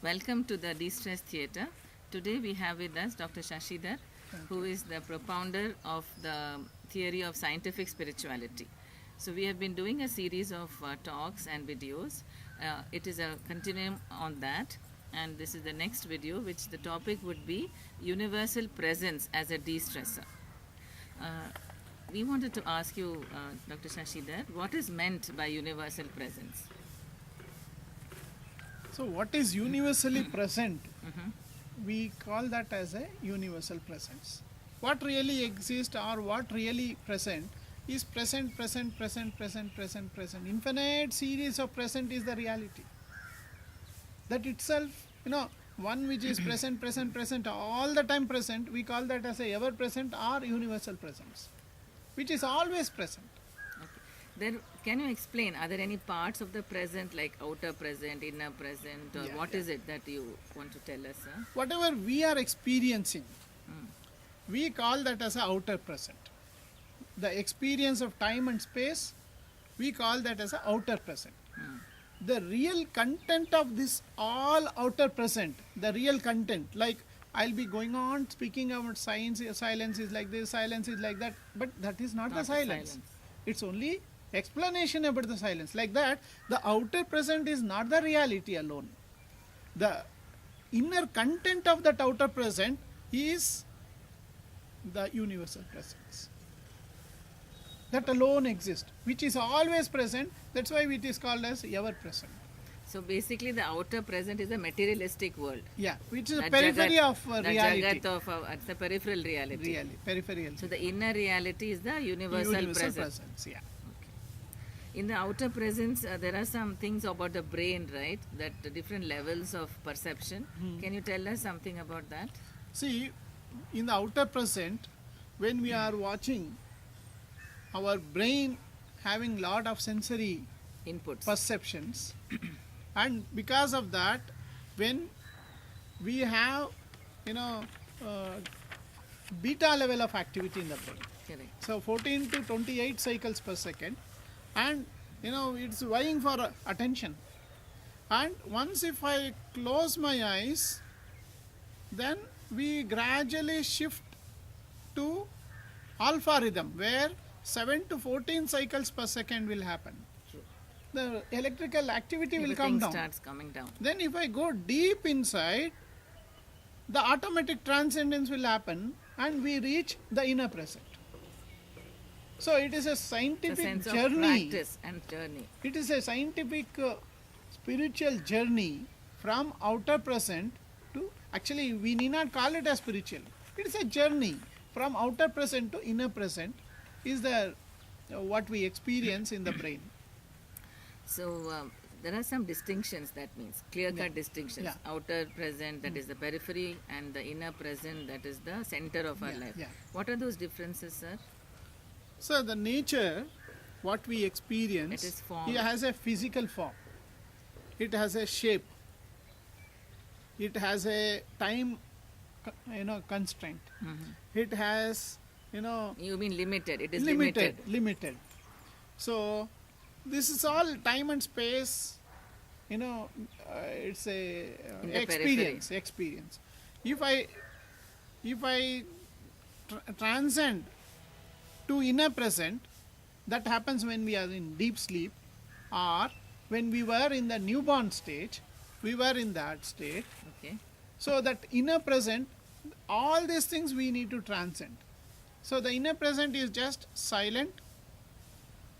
Welcome to the Destressor Theatre. Today we have with us Dr. Shashidhara, who is the propounder of the theory of scientific spirituality. So we have been doing a series of talks and videos. It is a continuum on that, and this is the next video, which the topic would be universal presence as a de-stressor. We wanted to ask you, Dr. Shashidhara, what is meant by universal presence? So what is universally present? We call that as a universal presence. What really exists or what really present is present. Infinite series of present is the reality. That itself, one which is present, all the time present, we call that as a ever present or universal presence, which is always present. Then can you explain, are there any parts of the present like outer present, inner present, or what is it that you want to tell us? Whatever we are experiencing, we call that as a outer present. The experience of time and space, we call that as a outer present. The real content of this all outer present, the real content, like I'll be going on speaking about science, silence is like this, silence is like that, but that is not the silence. It's only explanation about the silence. Like that, the outer present is not the reality alone. The inner content of that outer present is the universal presence. That alone exists, which is always present. That's why it is called as ever present. So basically the outer present is a materialistic world. Yeah, which is a periphery of reality. It's a peripheral reality. Really, peripheral. So the inner reality is the universal presence. Yeah. In the outer presence, there are some things about the brain, right? That the different levels of perception. Can you tell us something about that? See, in the outer present, when we are watching, our brain having lot of sensory Inputs. perceptions, and because of that, when we have, beta level of activity in the brain. Correct. So 14 to 28 cycles per second, and it's vying for attention. And once if I close my eyes, then we gradually shift to alpha rhythm, where 7 to 14 cycles per second will happen. True. The electrical activity will come Everything down. starts coming down. Then if I go deep inside, the automatic transcendence will happen and we reach the inner present. So it is a scientific The sense journey. of practice and journey. It is a scientific spiritual journey from outer present to, actually we need not call it as spiritual. It is a journey from outer present to inner present is the what we experience in the brain. So there are some distinctions, that means clear-cut distinctions. Yeah. Outer present, that is the periphery, and the inner present, that is the center of our life. Yeah. What are those differences, sir? So the nature, what we experience, It is form. it has a physical form. It has a shape. It has a time, constraint. It has, You mean limited? It is limited. So this is all time and space. It's a In the experience. If I transcend to inner present, that happens when we are in deep sleep, or when we were in the newborn stage, we were in that state. Okay. So that inner present, all these things we need to transcend. So the inner present is just silent,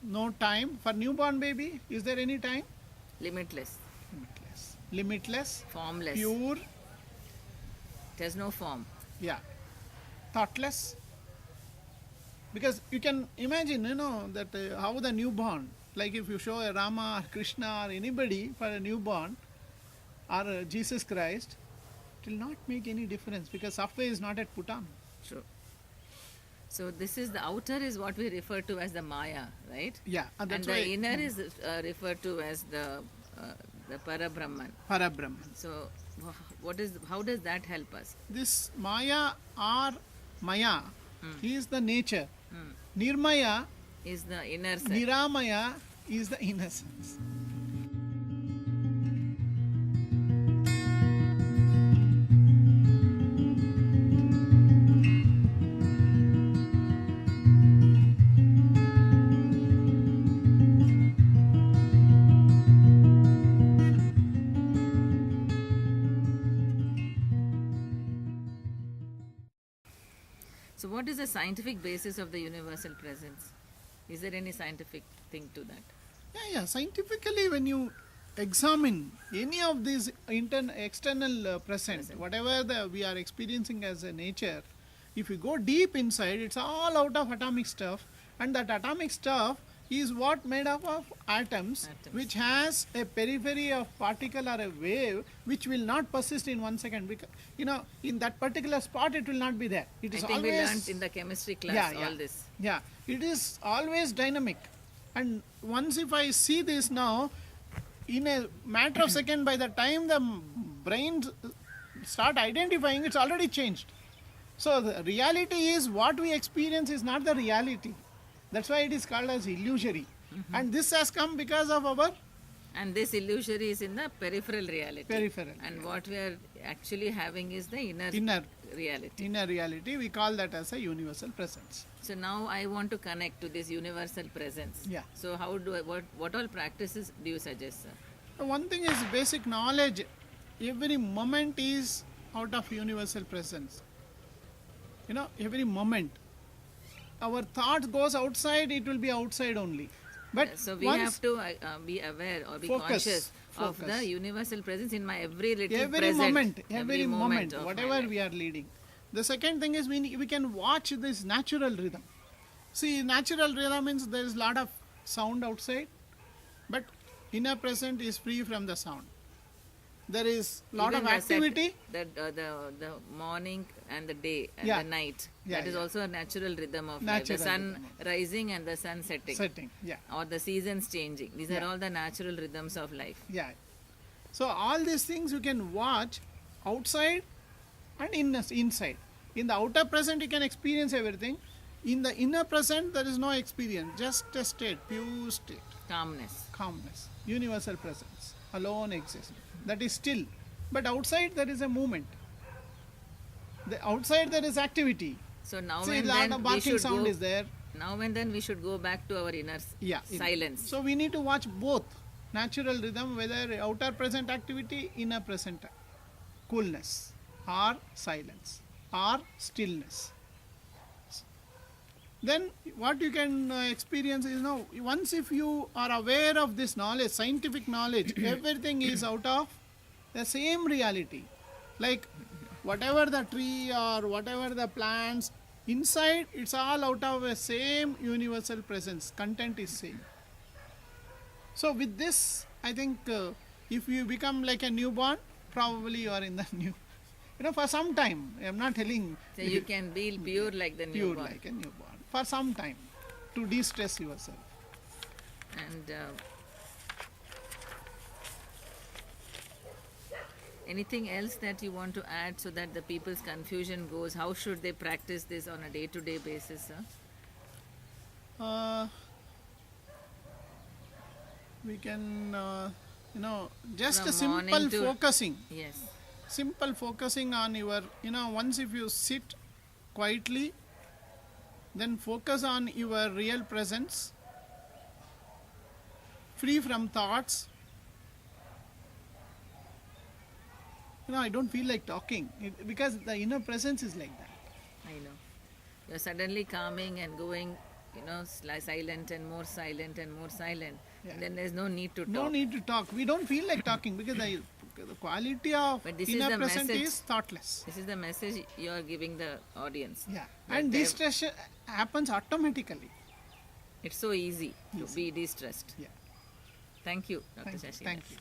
no time. For newborn baby, is there any time? Limitless. Limitless, Formless. pure, It has no form. thoughtless. Because you can imagine, that how the newborn, like if you show a Rama or Krishna or anybody for a newborn, or Jesus Christ, it will not make any difference because software is not yet put on. True. So this is the outer is what we refer to as the Maya, right? Yeah, And that's the why inner is referred to as the Parabrahman. Parabrahman. So how does that help us? This Maya or Maya is the nature. Nirmaya, Is the inner self. Niramaya is the innocence. So what is the scientific basis of the universal presence? Is there any scientific thing to that? Yeah. Scientifically, when you examine any of these external present, whatever we are experiencing as a nature, if you go deep inside, it's all out of atomic stuff, and that atomic stuff is what made up of atoms, which has a periphery of particle or a wave which will not persist in 1 second, because in that particular spot it will not be there. It is I think always, we learned in the chemistry class all this. Yeah, it is always dynamic. And once if I see this now, in a matter of second, by the time the brain start identifying, it's already changed. So the reality is, what we experience is not the reality. That's why it is called as illusory. And this has come because of our... And this illusory is in the peripheral reality. Peripheral. And what we are actually having is the inner reality. Inner reality, we call that as a universal presence. So now I want to connect to this universal presence. Yeah. So how do I, what all practices do you suggest, sir? One thing is basic knowledge. Every moment is out of universal presence. Every moment. Our thought goes outside, it will be outside only. But so we have to be aware or be conscious of the universal presence in my every little present. Every moment, whatever we are leading. The second thing is we can watch this natural rhythm. See, natural rhythm means there is a lot of sound outside, but inner present is free from the sound. There is a lot of activity. The morning and the day and the night. That is also a natural rhythm of life. The sun rising and the sun setting. Or the seasons changing. These are all the natural rhythms of life. Yeah. So all these things you can watch outside and inside. In the outer present you can experience everything. In the inner present there is no experience. Just a state, pure state. Calmness. Universal presence. Alone exists. That is still. But outside there is a movement. Outside there is activity. So now and then barking sound is there. Now and then we should go back to our inner silence. So we need to watch both. Natural rhythm, whether outer present activity, inner present coolness, or silence, or stillness. Then what you can experience is, once if you are aware of this knowledge, scientific knowledge, everything is out of the same reality. Like whatever the tree or whatever the plants, inside it's all out of the same universal presence. Content is same. So with this, I think if you become like a newborn, probably you are in the new, for some time. I am not telling. So you can be pure like the newborn. Pure like a newborn. For some time, to de-stress yourself. And anything else that you want to add so that the people's confusion goes? How should they practice this on a day-to-day basis, sir? We can, just a simple focusing. Yes. Simple focusing on your, once if you sit quietly, then focus on your real presence, free from thoughts. I don't feel like talking because the inner presence is like that. I know. You're suddenly calming and going, silent and more silent and more silent. Yeah. And then there's no need to talk. No need to talk. We don't feel like talking because the quality of inner presence is thoughtless. This is the message you are giving the audience. Yeah. And distress happens automatically. It's so easy to be distressed. Yeah. Thank you, Dr. Shashidhara. Thank you.